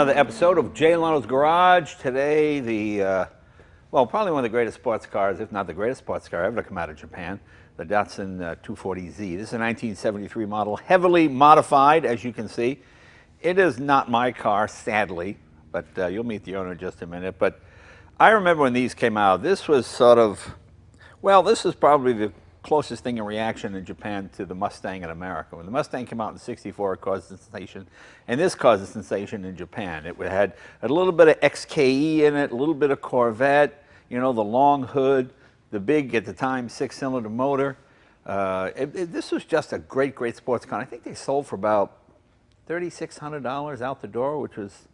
another episode of Jay Leno's Garage. Today, well, probably one of the greatest sports cars, if not the greatest sports car ever to come out of Japan, the Datsun 240Z. This is a 1973 model, heavily modified, as you can see. It is not my car, sadly, but you'll meet the owner in just a minute. But I remember when these came out, this was sort of, well, this is probably the closest thing in reaction in Japan to the Mustang in America. When the Mustang came out in '64, it caused a sensation, and this caused a sensation in Japan. It had a little bit of XKE in it, a little bit of Corvette, you know, the long hood, the big, at the time, 6-cylinder motor. This was just a great, great sports car. I think they sold for about $3,600 out the door, which was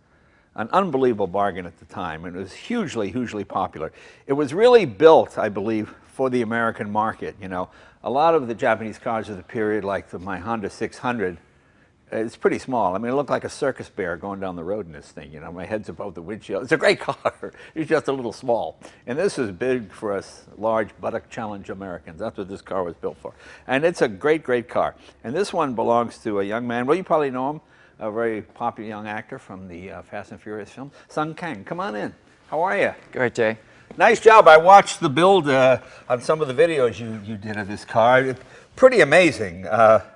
an unbelievable bargain at the time, and it was hugely, hugely popular. It was really built, I believe, for the American market. You know, a lot of the Japanese cars of the period, like my Honda 600, it's pretty small. I mean, it looked like a circus bear going down the road in this thing. You know, my head's above the windshield. It's a great car. It's just a little small. And this is big for us large buttock challenge Americans. That's what this car was built for. And it's a great, great car. And this one belongs to a young man. Well, you probably know him. A very popular young actor from the Fast and Furious film, Sung Kang. Come on in. How are you? Great, Jay. Nice job. I watched the build on some of the videos you did of this car. Pretty amazing.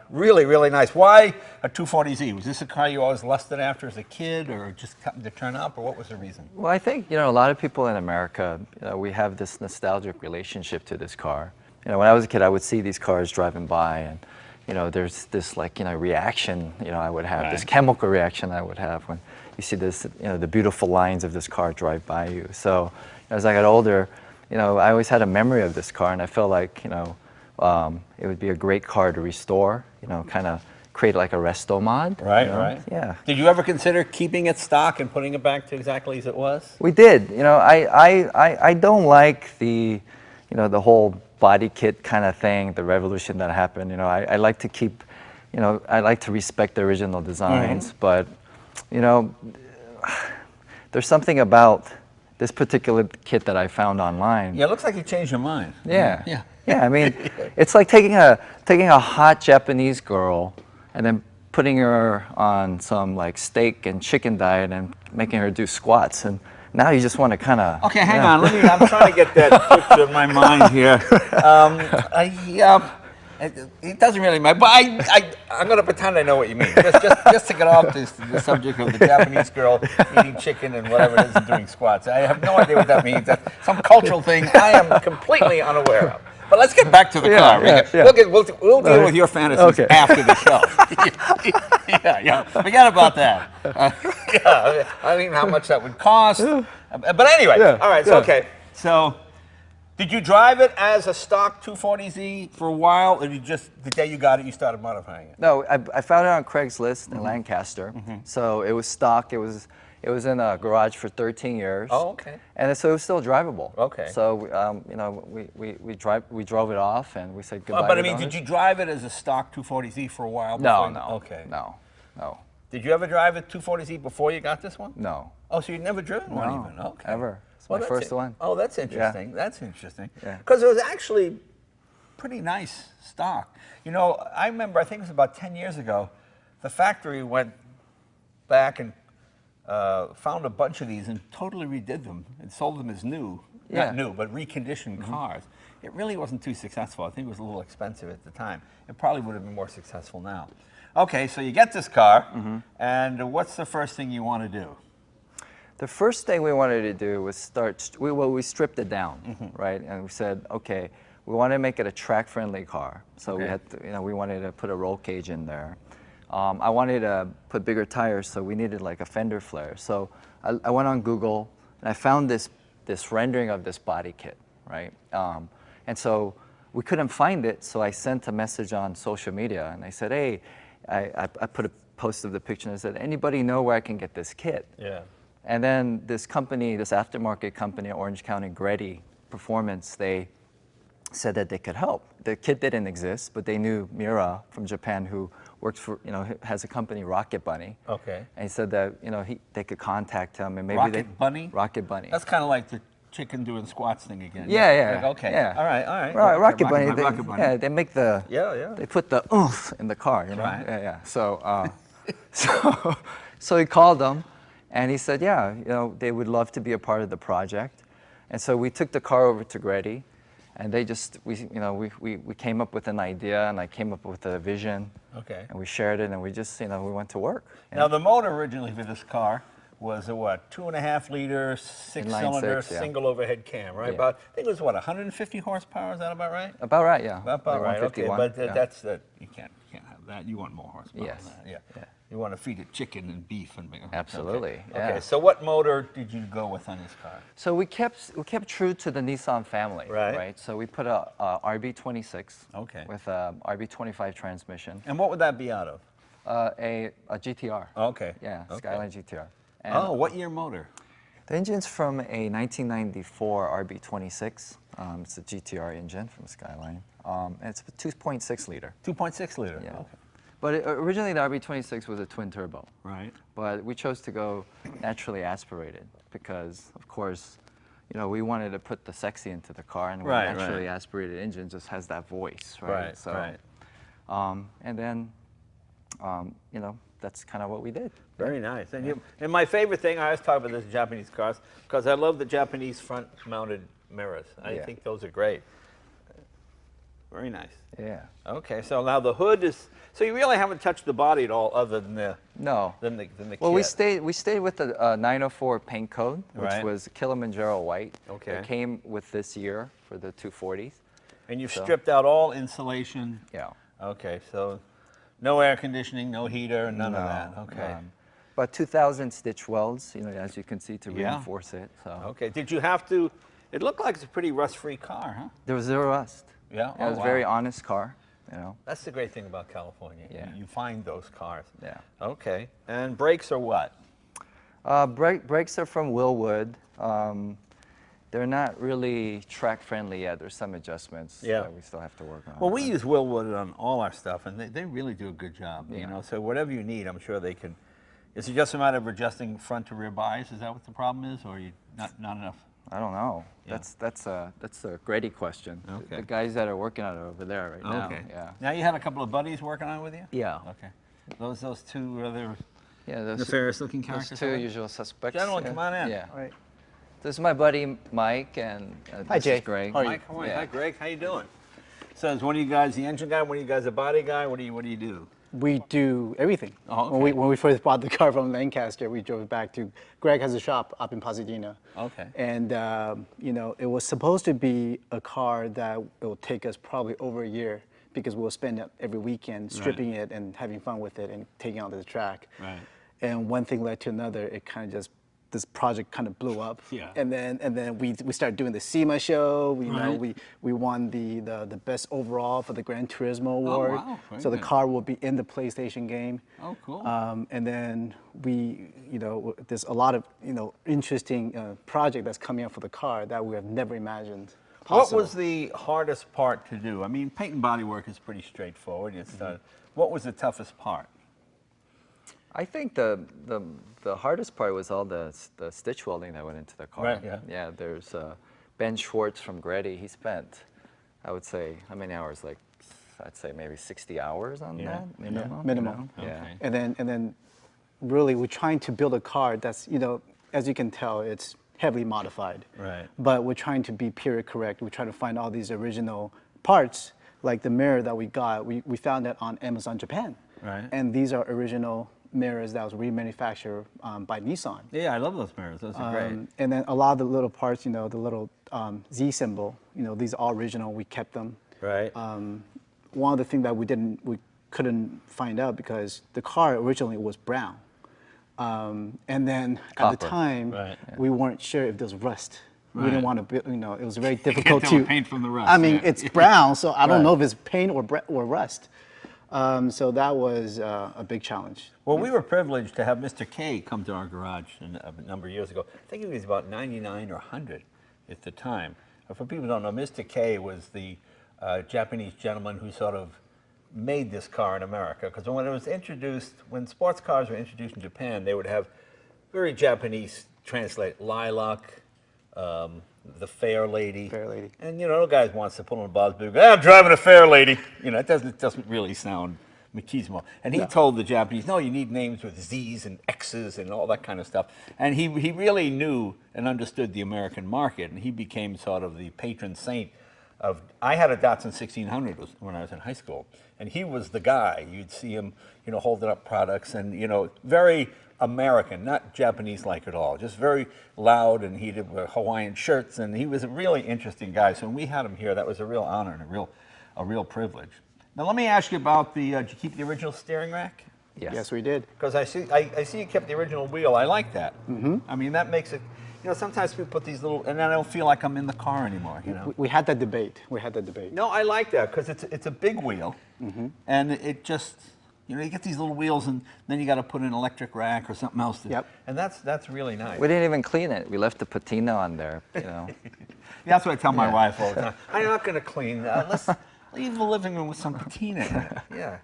Really, really nice. Why a 240Z? Was this a car you always lusted after as a kid, or just happened to turn up, or what was the reason? Well, I think, you know, a lot of people in America, we have this nostalgic relationship to this car. You know, when I was a kid, I would see these cars driving by, and you know, there's this, like, you know, reaction, you know, I would have, this chemical reaction I would have when you see this, you know, the beautiful lines of this car drive by you. So as I got older, you know, I always had a memory of this car, and I felt like, you know, it would be a great car to restore, you know, kind of create like a resto mod. Right, you know? right. Yeah. Did you ever consider keeping it stock and putting it back to exactly as it was? We did. You know, I don't like the, you know, the whole body kit kind of thing, the revolution that happened. You know, I like to keep, you know, I like to respect the original designs, but, you know, there's something about this particular kit that I found online. Yeah, it looks like you changed your mind. Yeah. Yeah. Yeah, I mean, it's like taking a hot Japanese girl and then putting her on some like steak and chicken diet and making her do squats, and now you just want to kind of... Okay, hang on. I'm trying to get that picture in my mind here. It doesn't really matter, but I'm going to pretend I know what you mean. Just to get off the subject of the Japanese girl eating chicken and whatever it is and doing squats. I have no idea what that means. That's some cultural thing I am completely unaware of. But let's get back to the car. We'll deal with your fantasies after the show. yeah. Forget about that. I don't even know how much that would cost. But anyway, all right, so okay. So, did you drive it as a stock 240Z for a while, or you just, the day you got it, you started modifying it? No, I found it on Craigslist in Lancaster. So it was stock. It was in a garage for 13 years. Oh, okay. And so it was still drivable. Okay. So you know, we drove it off, and we said goodbye. But I mean, did you drive it as a stock 240Z for a while? No. Okay. No. Did you ever drive a 240Z before you got this one? No. Oh, so you'd never driven one even? Okay. Ever. It's my first one. Oh, that's interesting. Yeah. That's interesting. Yeah. Because it was actually pretty nice stock. You know, I remember, I think it was about 10 years ago, the factory went back and found a bunch of these and totally redid them and sold them as new. Yeah. Not new, but reconditioned cars. It really wasn't too successful. I think it was a little expensive at the time. It probably would have been more successful now. Okay, so you get this car, and what's the first thing you want to do? The first thing we wanted to do was we stripped it down, right? And we said, okay, we want to make it a track-friendly car. So we had to, you know, we wanted to put a roll cage in there. I wanted to put bigger tires, so we needed like a fender flare. So I went on Google, and I found this rendering of this body kit, right? And so we couldn't find it, so I sent a message on social media, and I said, hey, I put a post of the picture, and I said, anybody know where I can get this kit? Yeah. And then this company, this aftermarket company, Orange County Greddy Performance, they said that they could help. The kit didn't exist, but they knew Mira from Japan, who works for, you know, has a company, Rocket Bunny. Okay. And he said that, you know, they could contact him, and maybe Rocket Bunny? Rocket Bunny. That's kind of like the chicken doing squats thing again. Yeah. Like, okay. Yeah. All right. Rocket Bunny. Rocket Bunny. Yeah, they make the. Yeah. They put the oomph in the car, you know. Right. Yeah. So, so he called them. And he said, yeah, you know, they would love to be a part of the project. And so we took the car over to Grady, and they just, we came up with an idea, and I came up with a vision. Okay. And we shared it, and we just, you know, we went to work. Now, the motor originally for this car was a what, 2.5 liter, 6-cylinder, Inline-six, yeah. single overhead cam, right? Yeah. About, I think it was what, 150 horsepower, is that about right? About right, yeah. About right, okay, 151, but yeah. that's, you can't have that, you want more horsepower Yes. than that, yeah. Yeah. You want to feed it chicken and beef and Absolutely, okay. yeah. Okay, so what motor did you go with on this car? So we kept true to the Nissan family, Right. So we put a RB26 Okay. with a RB25 transmission, And what would that be out of? a GTR. Okay. Yeah, Okay. Skyline GTR. And Oh, what year motor? the engine's from a 1994 RB26. It's a GTR engine from Skyline. And it's a 2.6 liter. 2.6 liter. Yeah. Okay. But originally the RB26 was a twin turbo. Right. But we chose to go naturally aspirated because, of course, you know, we wanted to put the sexy into the car, and Right, a naturally aspirated engine just has that voice, right? Right, So, right. And then, you know, that's kind of what we did. Very nice. And my favorite thing, I always talk about this Japanese cars, because I love the Japanese front-mounted mirrors. I Yeah. think those are great. Very nice. Yeah. Okay, so now the hood is, so you really haven't touched the body at all other than the, No. than the Well, kit. we stayed with the 904 paint code, which Right. was Kilimanjaro white. Okay. It came with this year for the 240s. And you've so- stripped out all insulation. Yeah. Okay, so no air conditioning, no heater, none of that. Okay. none. But 2,000 stitch welds, you know, as you can see, to Yeah. reinforce it. So Okay, did you have to, it looked like it's a pretty rust-free car, huh? there was zero rust. Yeah? It was a very honest car, you know. That's the great thing about California. Yeah. You find those cars. Yeah. Okay, and brakes are what? Brakes are from Willwood. They're not really track friendly yet. There's some adjustments Yeah. that we still have to work on. Well, we use Willwood on all our stuff, and they really do a good job, you Yeah. know, so whatever you need, I'm sure they can. Is it just a matter of adjusting front to rear bias? Is that what the problem is, or you not enough? I don't know. Yeah. That's a Grady question. Okay. The guys that are working on it over there right now. Okay. Yeah. Now, you had a couple of buddies working on it with you? Yeah. Okay. Those two other Yeah. Those nefarious-looking those characters? two over there? usual suspects. Gentlemen, yeah. come on in. Yeah. All right. This is my buddy Mike, and Hi, this Jay. is Greg. How are you? Mike, how are you? Yeah. Hi, Greg. How you doing? So is one of you guys the engine guy? One of you guys the body guy? What do you do? We do everything. Oh, When okay. we first bought the car from Lancaster, we drove back to, Greg has a shop up in Pasadena. Okay. And, you know, it was supposed to be a car that will take us probably over a year because we'll spend it every weekend stripping it and having fun with it and taking it onto the track. Right. And one thing led to another. It kind of just, this project kind of blew up. Yeah. And then we started doing the SEMA show. We, you know, Right. we won the best overall for the Gran Turismo award. wow. Very So the good. car will be in the PlayStation game. Oh, cool. And then we, you know, there's a lot of, you know, interesting project that's coming up for the car that we have never imagined What possible. was the hardest part to do? I mean, paint and body work is pretty straightforward. It's, what was the toughest part? I think the hardest part was all the stitch welding that went into the car. Right, yeah. Yeah, there's Ben Schwartz from Grady. He spent, I would say, how many hours? Like, I'd say maybe 60 hours on Yeah. that minimum. Minimum. You know? Yeah. Okay. And then really we're trying to build a car that's, you know, as you can tell, it's heavily modified. Right. But we're trying to be period correct. We're trying to find all these original parts, like the mirror that we got. We found that on Amazon Japan. Right. And these are original mirrors that was remanufactured by Nissan. Yeah, I love those mirrors. Those are great. And then a lot of the little parts, you know, the little Z symbol, you know, these are all original. We kept them. Right. One of the things that we couldn't find out because the car originally was brown. And then at Copper. the time, Right. we weren't sure if there was rust. We Right. didn't want to, you know, it was very difficult tell to the paint from the rust, I mean, yeah. it's brown, so I don't Right. know if it's paint or rust. So that was a big challenge. Well, we were privileged to have Mr. K come to our garage a number of years ago. I think he was about 99 or 100 at the time. For people who don't know, Mr. K was the Japanese gentleman who sort of made this car in America. Because when it was introduced, when sports cars were introduced in Japan, they would have very Japanese translate, lilac, the fair lady. Fair lady. And, you know, no guys wants to pull on Bob's big, I'm driving a fair lady. You know, it doesn't really sound Machismo. And he told the Japanese, no, you need names with Z's and X's and all that kind of stuff. And he really knew and understood the American market, and he became sort of the patron saint of, I had a Datsun 1600 when I was in high school, and he was the guy. You'd see him, you know, holding up products and, you know, very American, not Japanese-like at all, just very loud, and he did Hawaiian shirts, and he was a really interesting guy. So when we had him here, that was a real honor and a real privilege. Now let me ask you about the, did you keep the original steering rack? Yes. Yes, we did. Because I see you kept the original wheel. I like that. Mm-hmm. I mean, that makes it, you know, sometimes people put these little, and I don't feel like I'm in the car anymore, you know. We had that debate. We had that debate. No, I like that because it's a big wheel, and it just, you know, you get these little wheels, and then you got to put an electric rack or something else. And that's really nice. We didn't even clean it. We left the patina on there, you know. That's what I tell my wife all the time. I'm not going to clean that. Let's leave the living room with some patina in it. Yeah.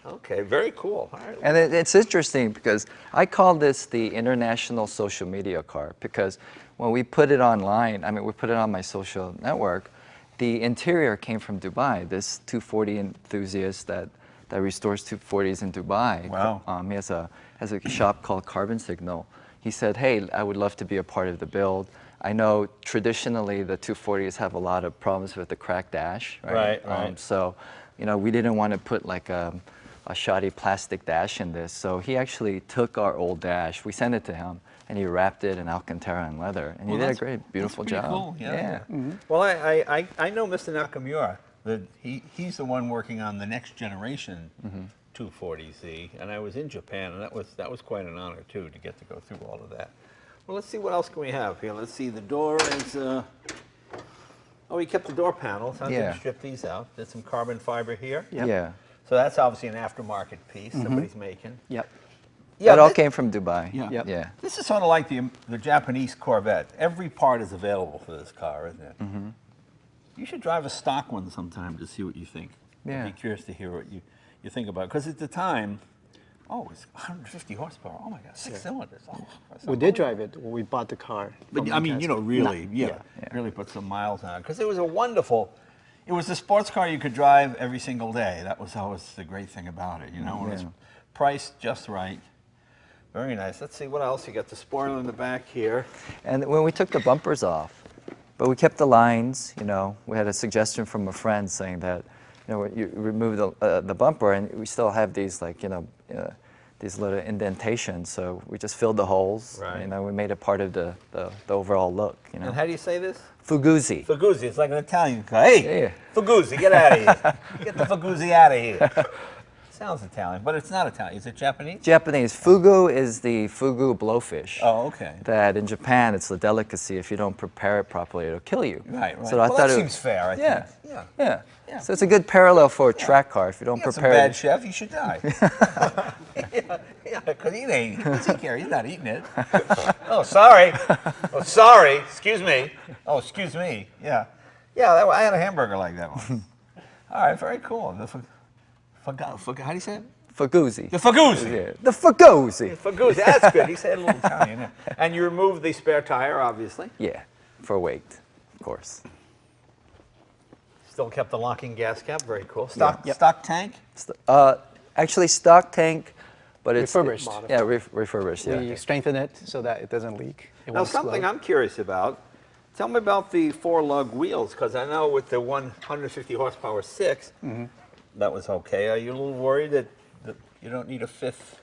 Okay, very cool. All right. And it's interesting because I call this the international social media car, because when we put it online, I mean, we put it on my social network, the interior came from Dubai. This 240 enthusiast that restores 240s in Dubai. Wow. He has a shop called Carbon Signal. He said, hey, I would love to be a part of the build. I know traditionally the 240s have a lot of problems with the cracked dash, right? Right. So, you know, we didn't want to put like a shoddy plastic dash in this. So he actually took our old dash, we sent it to him, and he wrapped it in Alcantara and leather. And he did a great, beautiful job. Cool. Yeah. Well, I know Mr. Nakamura. He's the one working on the next generation 240Z, and I was in Japan, and that was quite an honor too to get to go through all of that. Well, let's see what else can we have here. Let's see. The door is. Oh, we kept the door panels. I didn't strip these out. There's some carbon fiber here. Yep. Yeah. So that's obviously an aftermarket piece somebody's making. Yep. Yeah, it all came from Dubai. Yeah. Yep. Yeah. This is sort of like the Japanese Corvette. Every part is available for this car, isn't it? You should drive a stock one sometime to see what you think. Yeah. I'd be curious to hear what you think about it. Because at the time, it's 150 horsepower. Oh my God, 6 cylinders. Oh, We did drive it when we bought the car. But I mean, you know, really, really put some miles on it. Because it was it was a sports car you could drive every single day. That was always the great thing about it, you know. It was priced just right. Very nice. Let's see what else. You got the spoiler in the back here. And when we took the bumpers off, but we kept the lines, you know, we had a suggestion from a friend saying that, you know, you remove the bumper and we still have these, like, you know, these little indentations. So we just filled the holes. Right. You know, we made it part of the overall look, you know. And how do you say this? Fuguzzi. Fuguzzi. It's like an Italian car. Hey, Yeah. Fuguzzi, get out of here. Get the Fuguzzi out of here. Sounds Italian, but it's not Italian. Is it Japanese? Japanese. Fugu is the fugu blowfish. Oh, okay. That in Japan, it's a delicacy. If you don't prepare it properly, it'll kill you. Right. So I well, thought that it seems fair, I think. Yeah. So it's a good parallel for a track car. If you don't He gets a prepare bad it. chef, he should die. Because he ain't. What's he care? He's not eating it. Oh, sorry. Oh, sorry. Excuse me. Oh, excuse me. Yeah. I had a hamburger like that one. All right. Very cool. How do you say it? Fuguzzi. The Fuguzzi. Yeah. The Fuguzzi. Fuguzzi. That's good. He said a little Italian. Yeah. And you removed the spare tire, obviously. Yeah, for weight, of course. Still kept the locking gas cap. Very cool. Stock tank. Actually, stock tank, but it's Refurbished. Refurbished. Yeah. We strengthen it so that it doesn't leak. It Now, won't something explode. I'm curious about. Tell me about the 4-lug wheels, because I know with the 150 horsepower 6, that was okay. Are you a little worried that you don't need a 5th?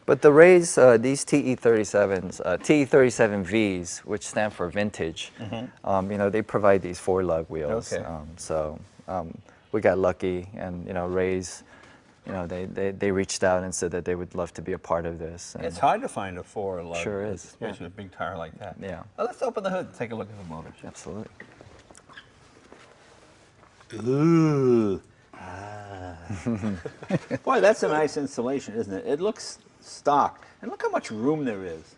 But the Rays, these TE37s, TE37Vs, which stand for vintage, you know, they provide these 4-lug wheels. Okay. So we got lucky, and, you know, Rays, you know, they reached out and said that they would love to be a part of this. And It's hard to find a 4-lug. Sure is. Especially a big tire like that. Yeah. Well, let's open the hood and take a look at the motor. Absolutely. Ooh. Boy, that's a nice installation, isn't it? It looks stock. And look how much room there is.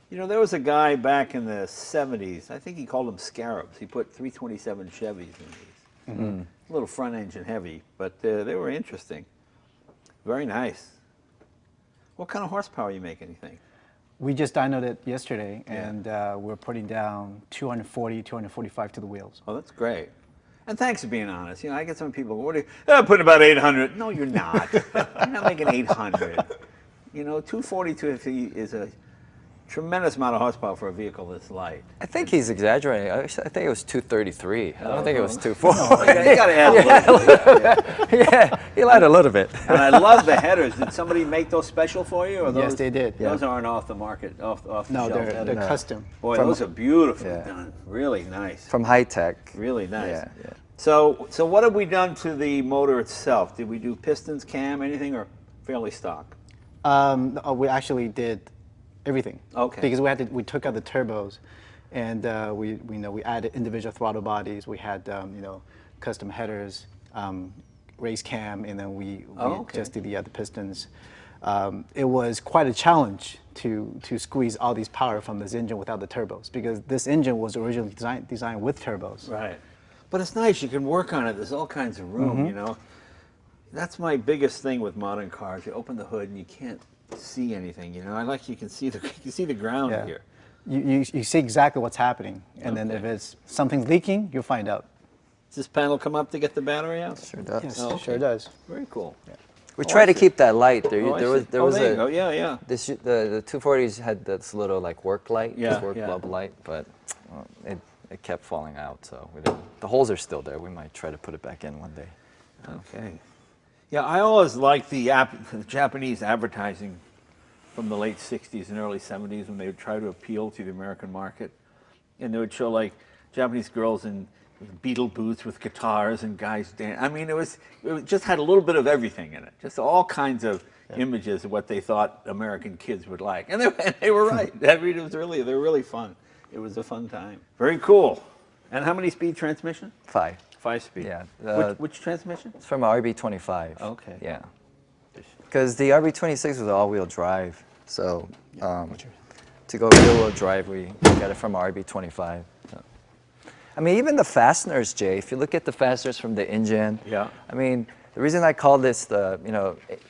You know, there was a guy back in the 70s, I think he called them Scarabs. He put 327 Chevys in these. A little front engine heavy, but they were interesting. Very nice. What kind of horsepower are you making, you think? We just dynoed it yesterday, and we're putting down 240, 245 to the wheels. Oh, that's great. And thanks for being honest. You know, I get some people, what are you, putting about 800. No, you're not. You're not making 800. You know, 240 is a tremendous amount of horsepower for a vehicle this light. I think he's exaggerating. I think it was 233. I don't think it was 240. You got to add a little bit. Yeah, he lied a little bit. And I love the headers. Did somebody make those special for you? Or those, Yes, they did. Those aren't off the market, off the No, shelf. they're custom. Boy, those are beautifully Yeah. done. Really nice. From High Tech. Really nice. Yeah, yeah. So what have we done to the motor itself? Did we do pistons, cam, anything, or fairly stock? We actually did everything. Okay. Because we took out the turbos, and we added individual throttle bodies. We had custom headers, race cam, and then we just did the pistons. It was quite a challenge to squeeze all these power from this engine without the turbos, because this engine was originally designed with turbos. Right. But it's nice. You can work on it. There's all kinds of room, you know. That's my biggest thing with modern cars. You open the hood and you can't see anything, you know. I like you can see the ground Yeah. here. You see exactly what's happening, and then if it's something's leaking, you'll find out. Does this panel come up to get the battery out? Sure does. Yes, Oh, okay. sure does. Very cool. We try to keep that light. There, Oh, I there was see. there Oh, was there you a go. Yeah, yeah. the 240s had this little like work light, Yeah, this work yeah. bulb light, but it kept falling out. So we didn't. The holes are still there. We might try to put it back in one day. Okay. Yeah, I always liked the Japanese advertising from the late 60s and early 70s when they would try to appeal to the American market. And they would show like Japanese girls in Beatle boots with guitars and guys dancing. I mean, it just had a little bit of everything in it. Just all kinds of images of what they thought American kids would like. And they were right. I mean, they were really fun. It was a fun time. Very cool. And how many speed transmission? 5. 5 speed. Yeah. Which transmission? It's from an RB25. Okay. Yeah. Because the RB26 was all-wheel drive, so to go rear-wheel drive, we got it from RB25. So. I mean, even the fasteners, Jay. If you look at the fasteners from the engine, Yeah. I mean, the reason I call this the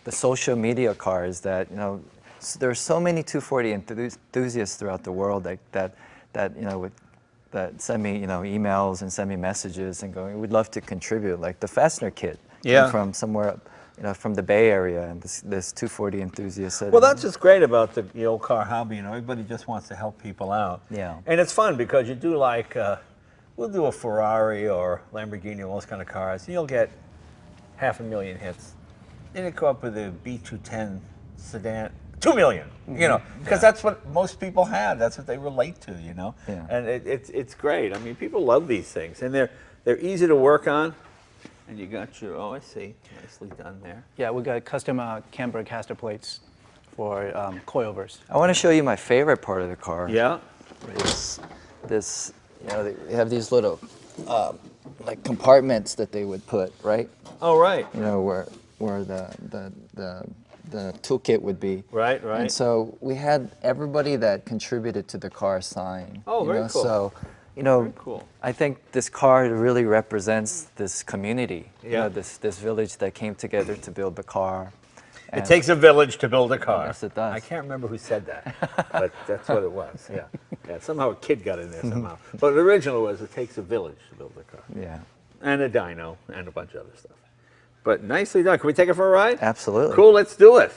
social media car is that there are so many 240 enthusiasts throughout the world that send me emails and send me messages and going, we'd love to contribute. Like the fastener kit from somewhere, from the Bay Area, and this 240 enthusiast said. Well, that's just great about the old car hobby. Everybody just wants to help people out. Yeah. And it's fun because you do like, we'll do a Ferrari or Lamborghini, all those kind of cars, and you'll get 500,000 hits. Then you go up with a B210 sedan, 2 million, because that's what most people have. That's what they relate to, Yeah. And it's great. I mean, people love these things, and they're easy to work on. And you got your, I see, nicely done there. Yeah, we got custom camber caster plates for coilovers. I want to show you my favorite part of the car. Yeah. This they have these little like compartments that they would put, right? Oh, right. Where the toolkit would be. Right. And so we had everybody that contributed to the car sign. Oh, very cool. So, Very cool. I think this car really represents this community. Yeah. This village that came together to build the car. It takes a village to build a car. Yes, it does. I can't remember who said that, but that's what it was. Yeah. Somehow a kid got in there somehow. But the original was it takes a village to build a car. Yeah. And a dyno and a bunch of other stuff. But nicely done. Can we take it for a ride? Absolutely. Cool. Let's do it.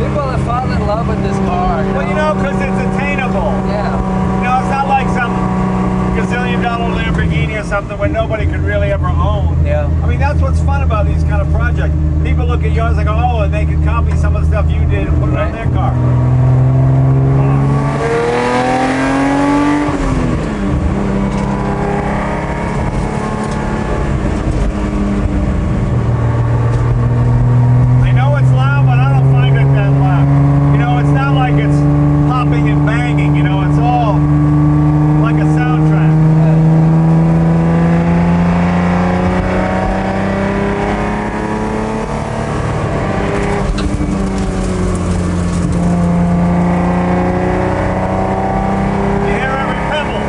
People have fallen in love with this car. Well, you know, because it's attainable. Yeah. You know, it's not like some gazillion-dollar Lamborghini or something where nobody could really ever own. Yeah. I mean, that's what's fun about these kind of projects. People look at yours and go, oh, and they can copy some of the stuff you did and put it on their car. I know it's loud, but I don't find it that loud. You know, it's not like it's popping and banging, you know, it's all like a soundtrack. You hear every pebble.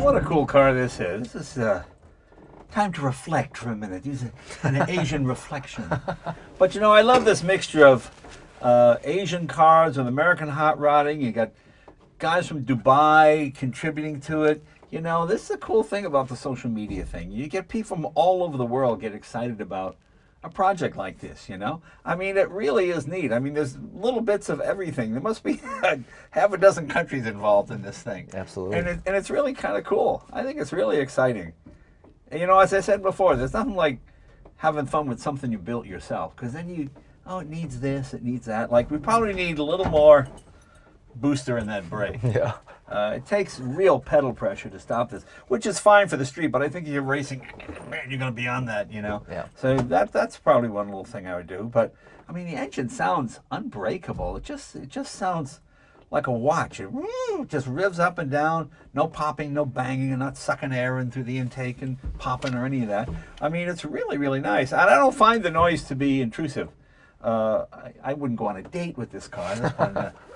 What a cool car this is. This is time to reflect for a minute. Use an Asian reflection. But you know, I love this mixture of Asian cars with American hot rodding. You got guys from Dubai contributing to it. You know, this is a cool thing about the social media thing. You get people from all over the world get excited about a project like this, you know? I mean, it really is neat. I mean, there's little bits of everything. There must be half a dozen countries involved in this thing. Absolutely. And it's really kind of cool. I think it's really exciting. And, you know, as I said before, there's nothing like having fun with something you built yourself, because then you, oh, it needs this, it needs that. Like, we probably need a little more booster in that brake. Yeah. It takes real pedal pressure to stop this, which is fine for the street, but I think if you're racing, man, you're going to be on that, you know? Yeah. So that's probably one little thing I would do. But, I mean, the engine sounds unbreakable. It just sounds like a watch. It just revs up and down, no popping, no banging, and not sucking air in through the intake and popping or any of that. I mean, it's really, really nice. And I don't find the noise to be intrusive. I wouldn't go on a date with this car.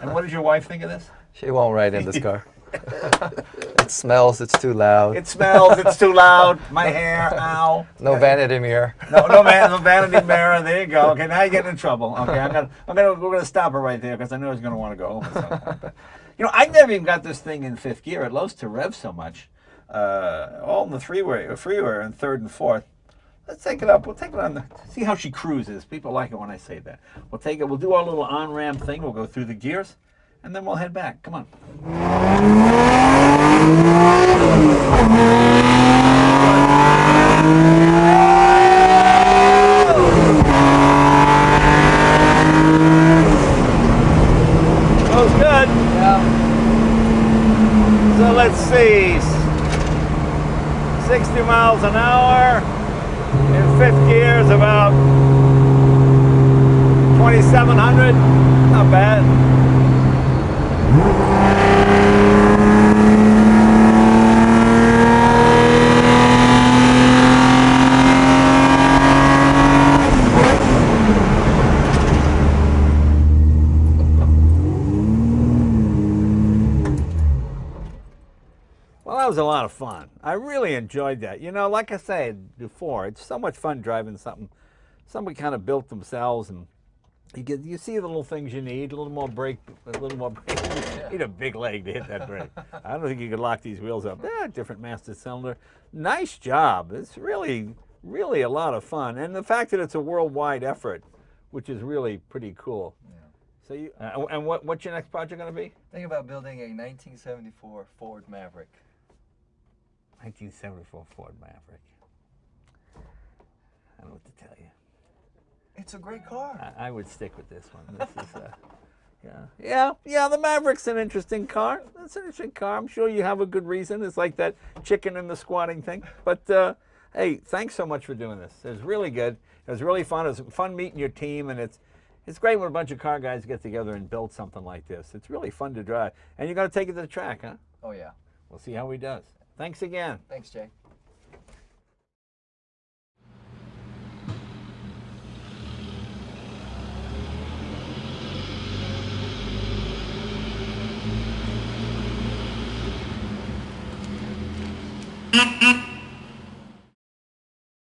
And what does your wife think of this? She won't ride in this car. It smells, it's too loud. It smells, it's too loud. My hair, ow. No vanity mirror. No vanity mirror. There you go. Okay, now you're getting in trouble. Okay, we're gonna stop her right there because I know he's gonna want to go home. At some point. But, you know, I never even got this thing in fifth gear. It loves to rev so much. All in the freeway and third and fourth. Let's take it up. We'll take it on see how she cruises. People like it when I say that. We'll take it. We'll do our little on-ramp thing. We'll go through the gears, and then we'll head back. Come on. Goes good. Yeah. So let's see. 60 miles an hour. In fifth gear is about 2,700. Not bad. Well, that was a lot of fun. I really enjoyed that. You know, like I said before, it's so much fun driving something somebody kind of built themselves, and you see the little things you need, a little more brake. You need a big leg to hit that brake. I don't think you could lock these wheels up. Different master cylinder. Nice job. It's really, really a lot of fun. And the fact that it's a worldwide effort, which is really pretty cool. Yeah. So you, and what's your next project going to be? Think about building a 1974 Ford Maverick. 1974 Ford Maverick. I don't know what to tell you. It's a great car. I would stick with this one. This is, yeah. The Maverick's an interesting car. It's an interesting car. I'm sure you have a good reason. It's like that chicken and the squatting thing. But hey, thanks so much for doing this. It was really good. It was really fun. It was fun meeting your team, and it's great when a bunch of car guys get together and build something like this. It's really fun to drive. And you're going to take it to the track, huh? Oh yeah. We'll see how he does. Thanks again. Thanks, Jay. Wow.